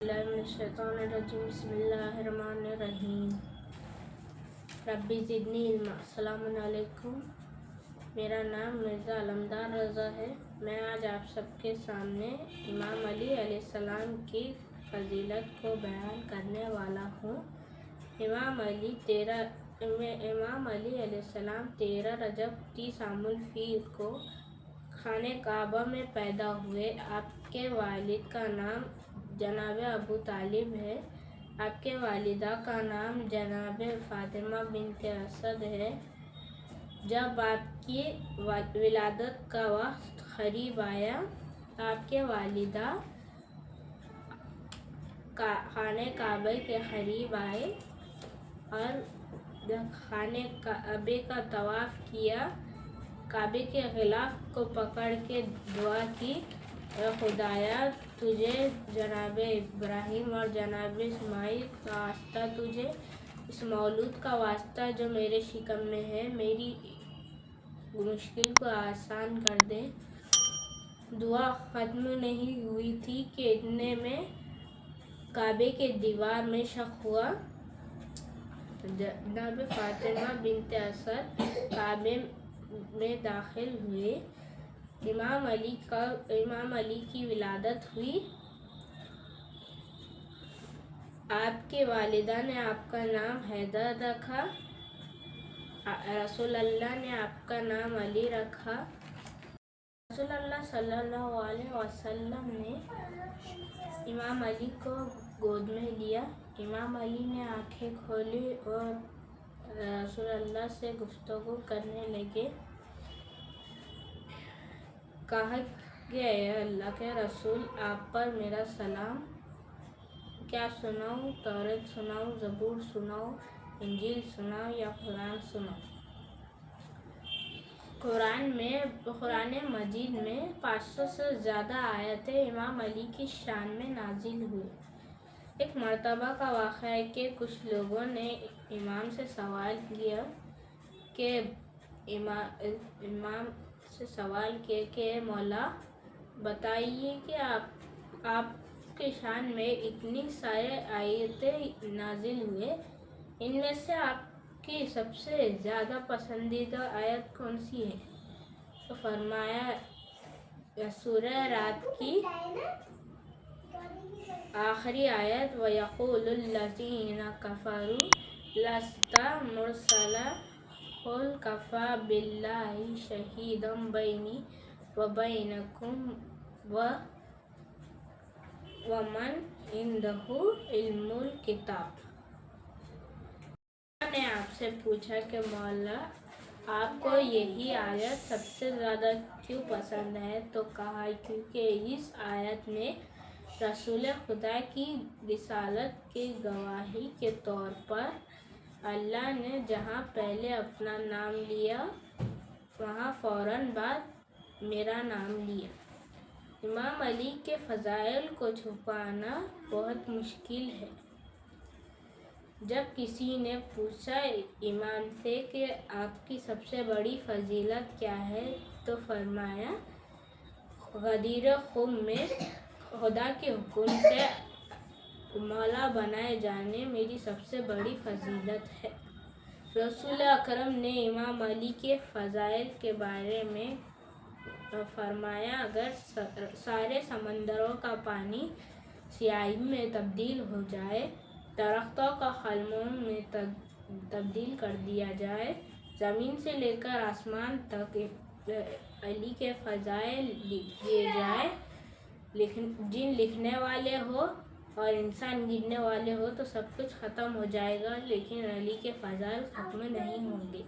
बिल्लाहि मिनश्शैतानिर्रजीम बिस्मिल्लाहिर्रहमानिर्रहीम रब्बी ज़िदनी इल्मा। अस्सलामु अलैकुम। मेरा नाम मिर्ज़ा अलमदार रज़ा है। मैं आज आप सबके सामने इमाम अली अलैहिस्सलाम की फ़जीलत को बयान करने वाला हूँ। इमाम अली अलैहिस्सलाम 13 रजब 30 आमुल फ़ील को खाने काबा में पैदा हुए। आपके वालिद का नाम जनाब अबू तालिब है। आपके वालिदा का नाम जनाब फ़ातिमा बिन्ते असद है। जब आपकी विलादत का वक्त करीब आया, आपके वालिदा खाने काबे के करीब आए और खाने काबे का तवाफ़ किया। काबे के ग़िलाफ़ को पकड़ के दुआ की, खुदाया तुझे जनाब इब्राहीम और जनाब इस्माइल का वास्ता, तुझे इस मौलूद का वास्ता जो मेरे शिकम में है, मेरी मुश्किल को आसान कर दे। दुआ ख़त्म नहीं हुई थी कि इतने में काबे के दीवार में शक हुआ। जनाब फ़ातिमा बिन्ते असद काबे में दाखिल हुए। इमाम अली की विलादत हुई। आपके वालिदा ने आपका नाम हैदर रखा। रसूल अल्लाह ने आपका नाम अली रखा। रसूल अल्लाह सल्लल्लाहु अलैहि वसल्लम ने इमाम अली को गोद में लिया। इमाम अली ने आंखें खोली और रसूल अल्लाह से गुफ्तगू करने लगे। कहा कि अल्लाह के रसूल, आप पर मेरा सलाम। क्या सुनाऊँ? तौरात सुनाऊँ, ज़बूर सुनाऊँ, इंजील सुनाऊँ या कुरान सुनाऊँ? कुरान मजीद में 500 से ज़्यादा आयतें इमाम अली की शान में नाजिल हुई। एक मरतबा का वाक़या है कि कुछ लोगों ने इमाम से सवाल किया कि मौला बताइए कि आपके शान में इतनी सारे आयतें नाजिल हुए, इनमें से आपकी सबसे ज़्यादा पसंदीदा आयत कौन सी है? तो फरमाया सूरह रात की आखिरी आयत, वयक़ूलुल्लज़ीना कफ़रू लस्ता मुरसला क़ुल कफ़ा बिल्लाहि शहीदम बैनी व बैनकुम व मन इंदहु इल्मुल किताब। ने आपसे पूछा कि मौला, आपको यही आयत सबसे ज़्यादा क्यों पसंद है? तो कहा, क्योंकि इस आयत में रसूल खुदा की रिसालत की गवाही के तौर पर अल्लाह ने जहाँ पहले अपना नाम लिया, वहाँ फ़ौरन बाद मेरा नाम लिया। इमाम अली के फ़ज़ाइल को छुपाना बहुत मुश्किल है। जब किसी ने पूछा इमाम से कि आपकी सबसे बड़ी फ़जीलत क्या है, तो फरमाया, गदीर खुम में खुदा के हुक्म से मौला बनाए जाने मेरी सबसे बड़ी फ़जीलत है। रसूल अकरम ने इमाम अली के फ़ज़ाइल के बारे में फरमाया, अगर सारे समंदरों का पानी स्याही में तब्दील हो जाए, दरख्तों का खलमों में तब्दील कर दिया जाए, ज़मीन से लेकर आसमान तक अली के फ़ज़ाइल लिख दिए जाए, जिन लिखने वाले हो और इंसान गिनने वाले हो, तो सब कुछ ख़त्म हो जाएगा, लेकिन अली के फ़ज़ाइल ख़त्म नहीं होंगे।